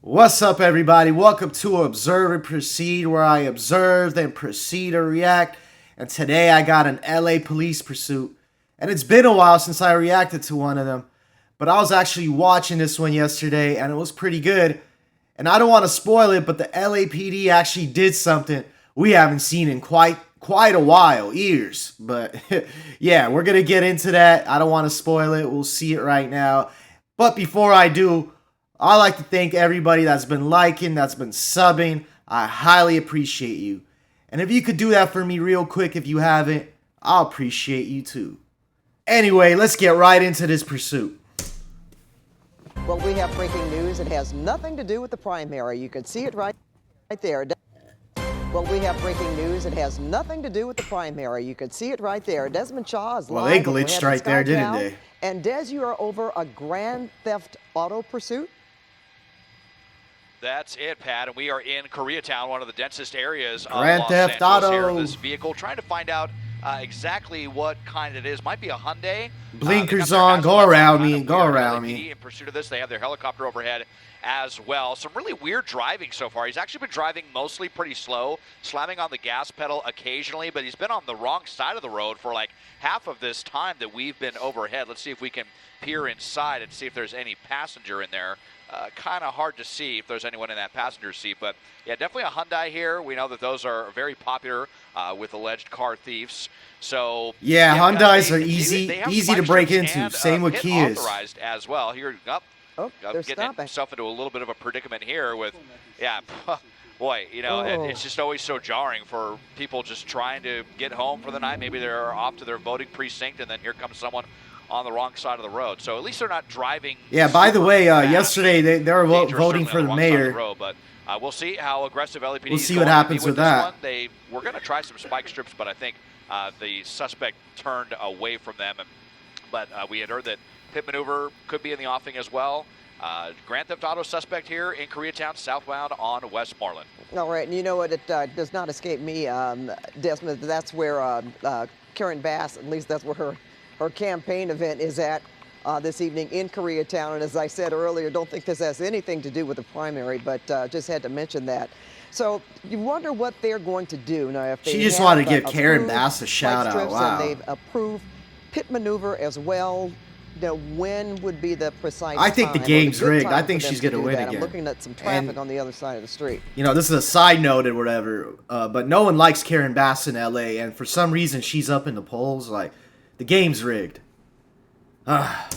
What's up, everybody? Welcome to Observe and Proceed, where I observe, then proceed to react. And today I got an LA police pursuit. And it's been a while since I reacted to one of them. But I was actually watching this one yesterday, and it was pretty good. And I don't want to spoil it, but the LAPD actually did something we haven't seen in quite a while, years. But yeah, we're going to get into that. I don't want to spoil it. We'll see it right now. But before I do, I'd like to thank everybody that's been liking, that's been subbing. I highly appreciate you. And if you could do that for me real quick if you haven't, I'll appreciate you too. Anyway, let's get right into this pursuit. Well, we have breaking news. It has nothing to do with the primary. You can see it right there. Well, we have breaking news. It has nothing to do with the primary. You can see it right there. Desmond Shaw is live. Well, they glitched right there, didn't they? And Des, you are over a grand theft auto pursuit? That's it, Pat, and we are in Koreatown, one of the densest areas of Grand Los Theft Angeles Auto. here. This vehicle, trying to find out exactly what kind it is. Might be a Hyundai. Blinkers on, go around me, go around me. In pursuit of this, they have their helicopter overhead as well. Some really weird driving so far. He's actually been driving mostly pretty slow, slamming on the gas pedal occasionally, but he's been on the wrong side of the road for like half of this time that we've been overhead. Let's see if we can peer inside and see if there's any passenger in there. Kind of hard to see if there's anyone in that passenger seat, but yeah, definitely a Hyundai here. We know that those are very popular with alleged car thieves. So yeah, Hyundais are easy to break into. Same with Kias. Authorized as well. Here, They're getting stopping. himself into a little bit of a predicament here with, yeah, boy, you know, it's just always so jarring for people just trying to get home for the night. Maybe they're off to their voting precinct, and then here comes someone on the wrong side of the road. So at least they're not driving. Yeah, by the way, yesterday they were voting for the mayor. But we'll see how aggressive LAPD We'll see what happens with that. They were going to try some spike strips, but I think the suspect turned away from them. But we had heard that pit maneuver could be in the offing as well. Grand Theft Auto suspect here in Koreatown, southbound on Westmoreland. All right, and you know what? It does not escape me, Desmond. That's where Karen Bass, at least that's where her campaign event is at this evening in Koreatown. And as I said earlier, don't think this has anything to do with the primary, but just had to mention that. So you wonder what they're going to do now. If they She just wanted to give Karen Bass a shout out. Wow. And they've approved pit maneuver as well. You know, when would be the precise I think time, the game's or the good rigged. time I think for them she's to going to do win that? again. I'm looking at some traffic And, on the other side of the street. You know, this is a side note or whatever, but no one likes Karen Bass in LA, and for some reason she's up in the polls. Like, the game's rigged. Yeah,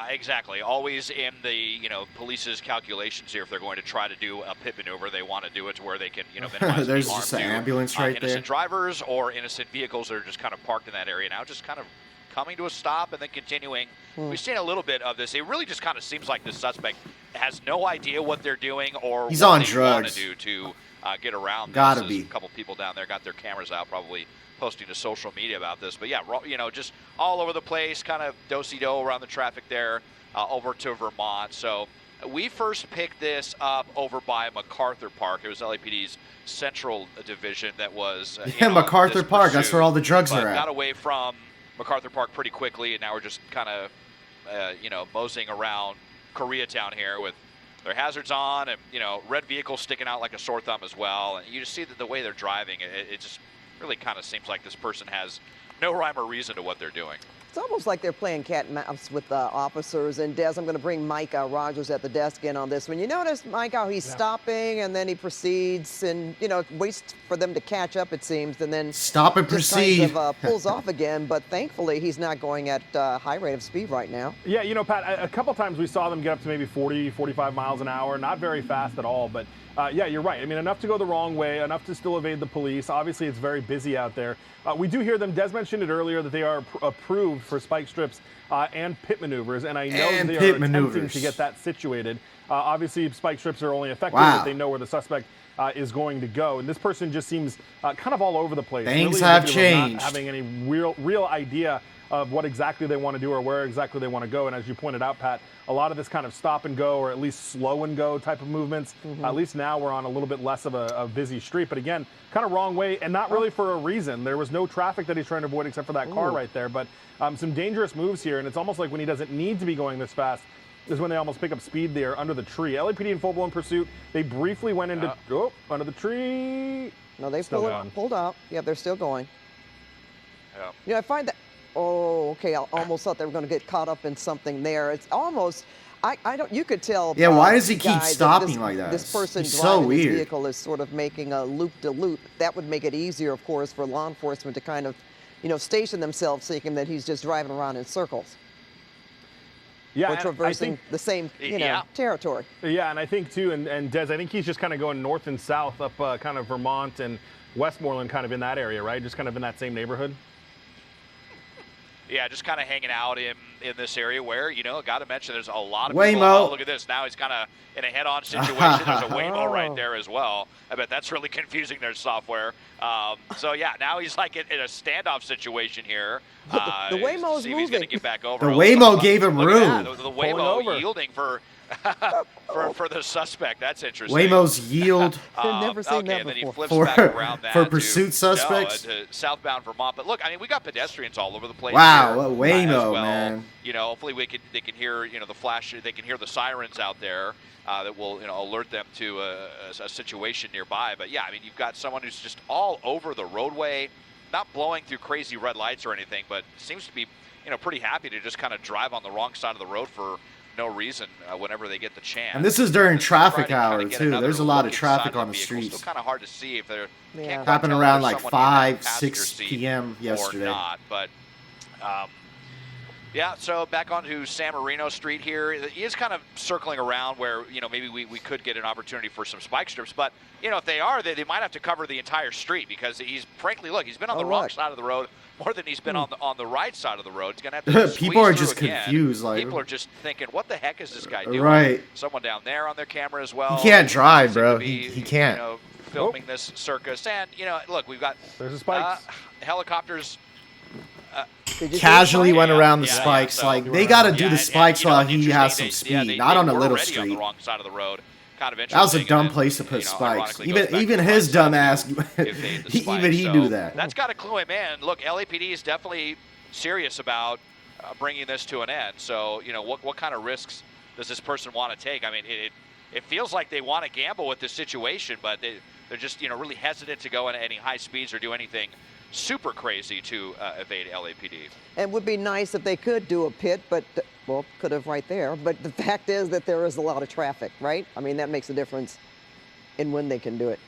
exactly. Always in the, police's calculations here. If they're going to try to do a pit maneuver, they want to do it to where they can, minimize There's the harm just an to, ambulance right there. innocent drivers or innocent vehicles that are just kind of parked in that area now, just kind of coming to a stop and then continuing. We've seen a little bit of this. It really just kind of seems like the suspect has no idea what they're doing or He's what on they drugs. want to do to get around Gotta this. be. A couple people down there got their cameras out, probably posting to social media about this. But yeah, just all over the place, kind of do-si-do around the traffic there over to Vermont. So we first picked this up over by MacArthur Park. It was LAPD's Central Division that was Yeah, MacArthur Park. That's where all the drugs but are at. got away from MacArthur Park pretty quickly, and now we're just kind of, moseying around Koreatown here with their hazards on and, red vehicles sticking out like a sore thumb as well. And you just see that the way they're driving, it just really kind of seems like this person has no rhyme or reason to what they're doing. It's almost like they're playing cat and mouse with officers. And Des, I'm going to bring Mike Rogers at the desk in on this one. You notice, Mike, how he's stopping and then he proceeds and, waits for them to catch up, it seems, and then Stop and just proceed. kind of pulls off again. But thankfully, he's not going at high rate of speed right now. Yeah, Pat, a couple times we saw them get up to maybe 40, 45 miles an hour. Not very fast at all, but yeah, you're right. I mean, enough to go the wrong way, enough to still evade the police. Obviously, it's very busy out there. We do hear them. Des mentioned it earlier that they are approved for spike strips and pit maneuvers, and I know And they pit are attempting maneuvers. to get that situated. Obviously, spike strips are only effective Wow. if they know where the suspect is going to go, and this person just seems kind of all over the place. Things really have indicative of not changed. having any real idea of what exactly they want to do or where exactly they want to go. And as you pointed out, Pat, a lot of this kind of stop and go or at least slow and go type of movements. At least now we're on a little bit less of a busy street. But again, kind of wrong way and not really for a reason. There was no traffic that he's trying to avoid except for that car right there. But some dangerous moves here. And it's almost like when he doesn't need to be going this fast, is when they almost pick up speed there under the tree. LAPD in full-blown pursuit. They briefly went into under the tree. No, they Still pulled out. Yeah, they're still going. Yeah. You know, I find that. Oh, okay. I almost thought they were going to get caught up in something there. It's almost. I don't. You could tell. Yeah, why does he guy keep that stopping like that? This person He's so driving his weird. vehicle is sort of making a loop-de-loop. That would make it easier, of course, for law enforcement to kind of, station themselves, thinking that he's just driving around in circles. Yeah, Or traversing the same, territory. Yeah, and I think too, and Des, I think he's just kind of going north and south up kind of Vermont and Westmoreland, kind of in that area, right? Just kind of in that same neighborhood. Yeah, just kind of hanging out in this area where, got to mention there's a lot of Waymo. people. Oh, look at this. Now he's kind of in a head-on situation. There's a Waymo right there as well. I bet that's really confusing their software. So, yeah, now he's like in a standoff situation here. The Waymo's see if he's going to moving. get back over. The Waymo gave him Look at room. that, the Pulling Waymo over. yielding for the suspect. That's interesting. Waymos yield I've never seen okay, that and then he before. flips back around that for to- pursuit suspects? to southbound Vermont. But look, I mean, we got pedestrians all over the place. Wow, here, what Waymo, as well. man. Hopefully they can hear the flash. They can hear the sirens out there that will alert them to a situation nearby. But yeah, I mean, you've got someone who's just all over the roadway, not blowing through crazy red lights or anything, but seems to be pretty happy to just kind of drive on the wrong side of the road for no reason whenever they get the chance. And this is during traffic Try to hour, get too. another There's a lot of look traffic inside on the vehicle. streets. Still kind of hard to see if they're Yeah. can't quite Happened tell if around there's like someone in that 5, passenger 6 seat p.m. yesterday. or not. But yeah, so back onto San Marino Street here. He is kind of circling around where maybe we could get an opportunity for some spike strips. But if they are, they might have to cover the entire street because he's been on the wrong side of the road more than he's been on the right side of the road. He's gonna have to People are squeeze just through again. confused, like- People are just thinking, what the heck is this guy doing? Right. Someone down there on their camera as well. He can't drive, Seem to bro. be, He can't. Filming this circus, and look, we've got There's the spikes. helicopters. Did you see Casually the went Yeah, around the yeah, spikes. so- Like, they got to do Yeah, the spikes while he interesting, has some they speed, not on a were little already on the street. wrong side of the road. Kind of interesting. That was a and dumb then, place to put spikes. ironically goes back Even to his the right dumb side ass, to evade the spikes. even he So knew that. That's got to clue him in. Look, LAPD is definitely serious about bringing this to an end. So, what kind of risks does this person want to take? I mean, it feels like they want to gamble with this situation, but they're just, really hesitant to go into any high speeds or do anything super crazy to evade LAPD. And would be nice if they could do a pit, but, well, could have right there. But the fact is that there is a lot of traffic, right? I mean, that makes a difference in when they can do it.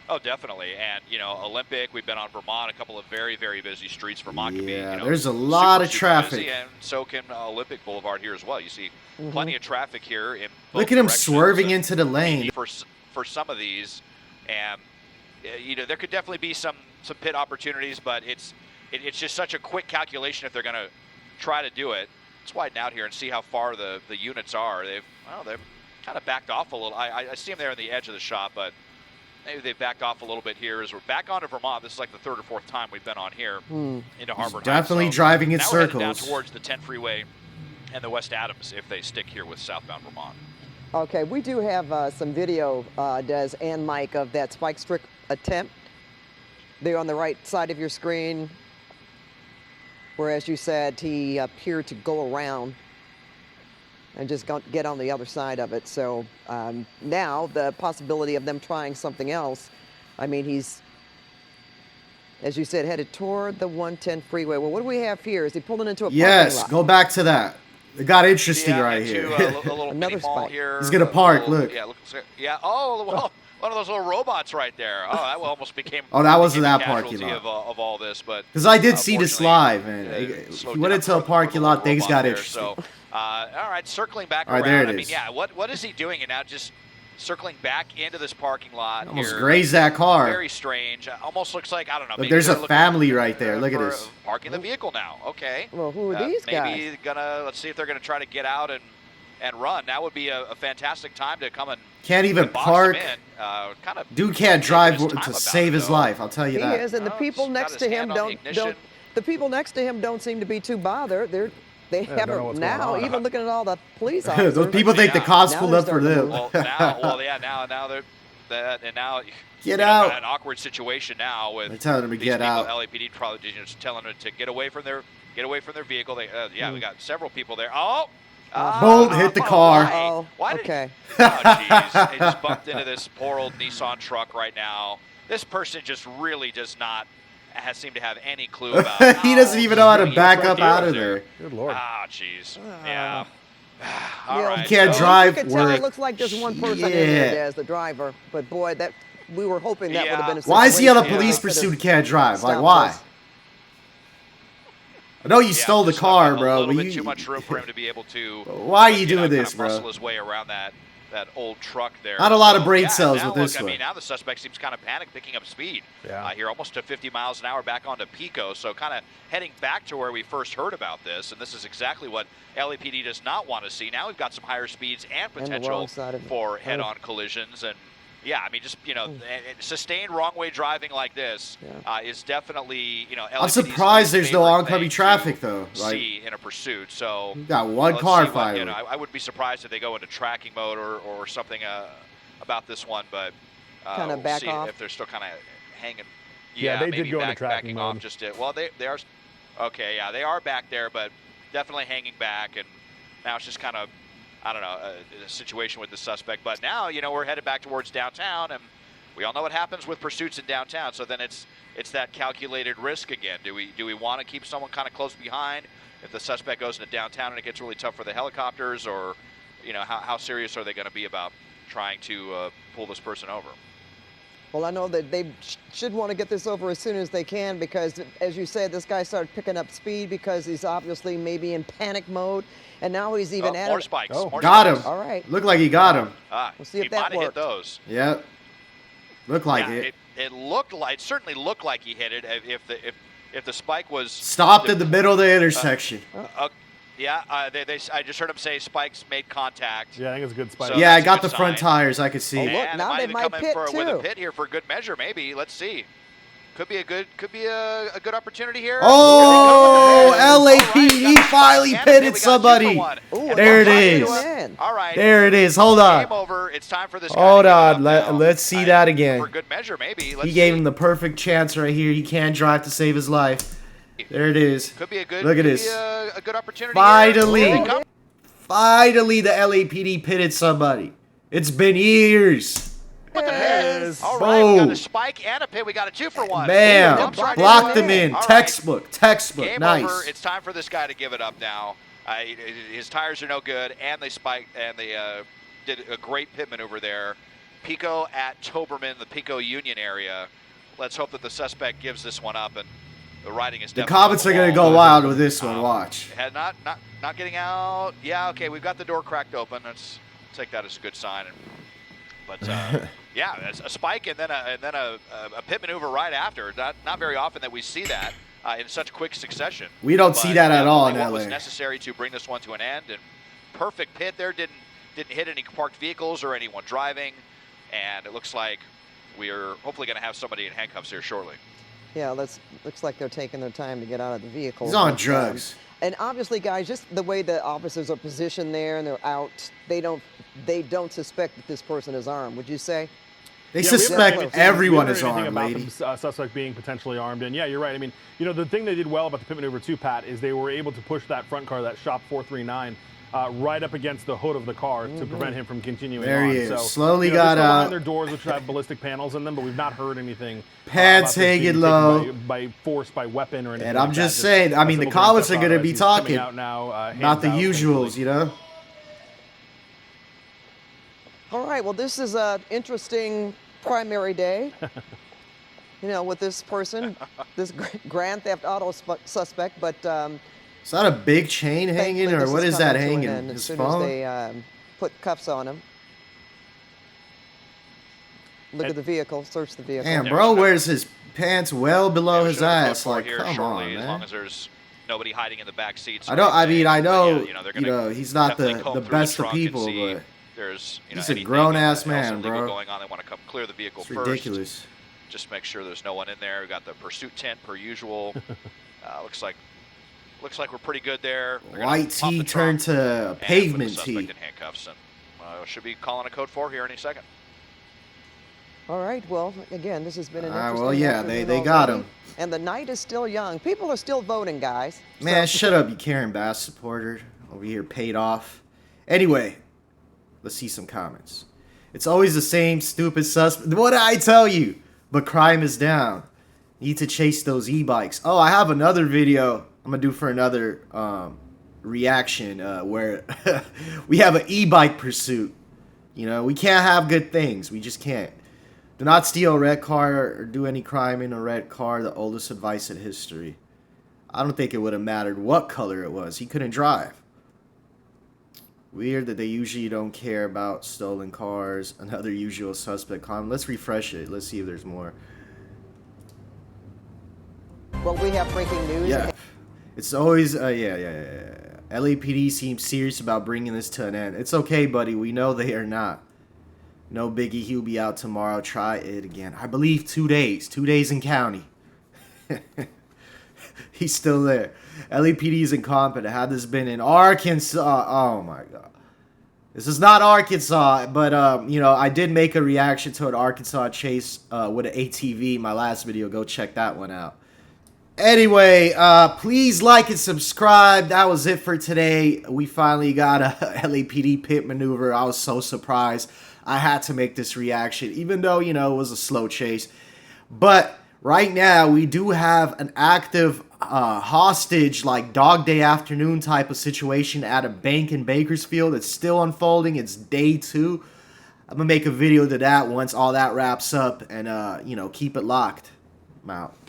Oh, definitely. And, Olympic, we've been on Vermont, a couple of very, very busy streets. Vermont can be, Yeah, there's a lot of super traffic. busy, and so can Olympic Boulevard here as well. You see plenty of traffic here in both Look at him directions. swerving And into the lane. For some of these, and, there could definitely be some pit opportunities, but it's just such a quick calculation if they're going to try to do it. Let's widen out here and see how far the units are. They've kind of backed off a little. I see them there on the edge of the shot, but maybe they backed off a little bit here as we're back onto Vermont. This is like the third or fourth time we've been on here into Harbor Heights. Definitely So driving in now we're headed down circles. towards the 10 freeway and the West Adams if they stick here with southbound Vermont. Okay, we do have some video, Des and Mike, of that spike strip attempt. They're on the right side of your screen, where, as you said, he appeared to go around and just get on the other side of it. So now the possibility of them trying something else, I mean, he's, as you said, headed toward the 110 freeway. Well, what do we have here? Is he pulling into a parking Yes, lot? go back to that. It got interesting right into here. a little Another mini mall spike. here. He's gonna a park, little- look. Yeah, yeah. Oh, well, one of those little robots right there. Oh, that almost became. Oh, that wasn't became a that parking casualty lot. Of all this, but Because I did see this fortunately, live, and it if slowed you went down into a for the parking little lot, things robot got there. interesting. So, all right, circling back All right, around. there it I mean, is. yeah. What is he doing? And now just circling back into this parking lot Almost here. grazed that car. Very strange. Almost looks like, I don't know. Look, maybe there's they're a looking family right there. Look at for this. Parking the vehicle now. Okay. Well, who are these maybe guys? let's see if they're gonna try to get out and run. That would be a fantastic time to come and Can't even box park. him in. Kind of Dude can't drive taking his time to about save it, his though. life. I'll tell you He that. is, and the Oh, people he's got next his to him hand on the don't. ignition. The people next to him don't seem to be too bothered. They don't know haven't what's now. going on. Even looking at all the police officers. Those people think the Yeah. cops Now pulled they're up for starting to them. move. Well, now they're that, and now Get out. An awkward situation now with They're telling him to these get people, out. LAPD probably just telling them to get away from their vehicle. They, yeah, Hmm. we got several people there. Oh, Boom, hit the car. Oh, Why did, okay. oh, jeez. They just bumped into this poor old Nissan truck right now. This person just really does not seem to have any clue about He doesn't even know how to back up out of there. Good Lord. Ah, jeez. Yeah. You All know, right. You can't so- drive You can tell work. it looks like there's one person in Yeah. there as the driver, but boy, that we were hoping that would have been a Why is he on a situation police that could've pursuit and can't drive? Like, stopped why? us. I know you Yeah, stole the just car, a bro. little but bit you, too much room for him to be able to. Why are you doing kind this, of bro? muscle his way around that old truck there. Not a lot of So, brain yeah, cells now with this look, one. I mean, now the suspect seems kind of panicked, picking up speed. Yeah. Here, almost to 50 miles an hour back onto Pico. So kind of heading back to where we first heard about this. And this is exactly what LAPD does not want to see. Now we've got some higher speeds and the potential wrong side of it. for head-on collisions. And yeah, I mean, just, sustained wrong-way driving like this is definitely, I'm LAPD's surprised there's no favorite oncoming thing traffic, to though. Like, see in a pursuit. So you got one let's car see what, finally. I wouldn't be surprised if they go into tracking mode or something about this one, but Kinda we'll back see off. if they're still kind of hanging. Yeah, they did maybe go into tracking backing off mode. just well, they are okay. Yeah, they are back there, but definitely hanging back, and now it's just kind of I don't know a situation with the suspect. But now we're headed back towards downtown, and we all know what happens with pursuits in downtown. So then it's that calculated risk again. Do we want to keep someone kind of close behind if the suspect goes into downtown and it gets really tough for the helicopters, or how serious are they going to be about trying to pull this person over? Well, I know that they should want to get this over as soon as they can because, as you said, this guy started picking up speed because he's obviously maybe in panic mode, and now he's even at more it. spikes. Oh. More Got spikes. him. All right. Looked like he got him. We'll see if he that might have hit worked. those. Yep. Looked like Yeah, it. It looked like, it certainly looked like he hit it. If the spike was Stopped in the middle of the intersection. I just heard him say spikes made contact. Yeah, I think it's a good spike. So Yeah, I that's a got good the front sign. tires. I could see. Oh, look, And now it they even might come in pit, with a too. pit here for good measure, maybe. Let's see. Could be a good opportunity here. Oh, Here they come. LAPD All right, finally and we pitted got a 2 for somebody. 1. Ooh, There it look is. at him. All right. There it is. Hold Game on. over. It's time for this guy Hold to give on. it up now. Let's see that again. For good measure, maybe. He gave him the perfect chance right here. He can't drive to save his life. There it is. Could be a good. Look at could this. be a good opportunity. Finally. Here. Here they come. Finally, the LAPD pitted somebody. It's been years. With the Yes. pit. All right, we got Boom. a spike and a pit. We got a 2 for 1. Bam. Ooh, blocked Blocked him him in. in. All right. Textbook. Game Nice. over. It's time for this guy to give it up now. His tires are no good, and they spiked, and they did a great pit maneuver there. Pico at Toberman, the Pico Union area. Let's hope that the suspect gives this one up, and the riding is The definitely comments on are the going to wall. go wild with this one. Watch. Had not getting out. Yeah, okay, we've got the door cracked open. Let's take that as a good sign. But yeah, it's a spike and then a pit maneuver right after. Not very often that we see that in such quick succession. We don't see that at all in What was LA. necessary to bring this one to an end, and perfect pit there. Didn't hit any parked vehicles or anyone driving, and it looks like we're hopefully going to have somebody in handcuffs here shortly. Yeah, looks like they're taking their time to get out of the vehicle. He's on but, drugs. And obviously, guys, just the way the officers are positioned there and they're out, they don't suspect that this person is armed. Would you say? They Yeah, we haven't heard suspect anything- everyone we is haven't heard anything armed, about lady. the suspect being potentially armed. And yeah, you're right. I mean, the thing they did well about the pit maneuver too, Pat, is they were able to push that front car, that Shop 439, right up against the hood of the car to prevent him from continuing There on. he is. So, Slowly they got still rely out. on their doors, which have ballistic panels in them, but we've not heard anything. Pants about this being hanging taken low. by force, by weapon, or anything. And like I'm that. just saying, I a mean, the civil comments are concept gonna on be it. He's coming talking. out now, Not the hands out, usuals, thankfully. you know? All right. Well, this is an interesting primary day. With this person, this grand theft auto suspect, but Is that a big chain hanging, thankfully or this what is that coming to an hanging? end His as soon phone? as they put cuffs on him. Look at the vehicle. Search the vehicle. Damn, Yeah, bro we wears his pants well below Yeah, we his should have ass. looked for it Like, here come shortly, on, as long man. as there's nobody hiding in the back seats. I don't. I mean, I know. they're gonna He's not definitely the comb the through best of trunk and people, see but there's he's a anything grown-ass else man, illegal bro. going on. They want to come clear the vehicle it's first. ridiculous. Just make sure there's no one in there. We got the pursuit tent per usual. Looks like we're pretty good there. They're gonna White pop tee the turned trunk to and put pavement the tee. suspect in handcuffs, and should be calling a code 4 here any second. All right. Well, again, this has been an Ah, interesting well, yeah, afternoon they got already, him. and the night is still young. People are still voting, guys. Man, So- shut up, you Karen Bass supporter. Over here paid off. Anyway, let's see some comments. It's always the same stupid suspect. What did I tell you? But crime is down. Need to chase those e-bikes. Oh, I have another video I'm going to do for another reaction where we have an e-bike pursuit. You know, we can't have good things. We just can't. Do not steal a red car or do any crime in a red car. The oldest advice in history. I don't think it would have mattered what color it was. He couldn't drive. Weird that they usually don't care about stolen cars. Another usual suspect comment. Let's refresh it. Let's see if there's more. Well, we have breaking news. Yeah. It's always, yeah. LAPD seems serious about bringing this to an end. It's okay, buddy. We know they are not. No biggie. He'll be out tomorrow. Try it again. I believe 2 days. 2 days in county. He's still there. LAPD is incompetent. Had this been in Arkansas, oh my god. This is not Arkansas, but you know, I did make a reaction to an Arkansas chase with an ATV. My last video, go check that one out. Anyway, please like and subscribe. That was it for today. We finally got a LAPD pit maneuver. I was so surprised. I had to make this reaction, even though, you know, it was a slow chase. But right now, we do have an active hostage, like dog day afternoon type of situation at a bank in Bakersfield. It's still unfolding. It's day 2. I'm going to make a video to that once all that wraps up and, you know, keep it locked. I'm out.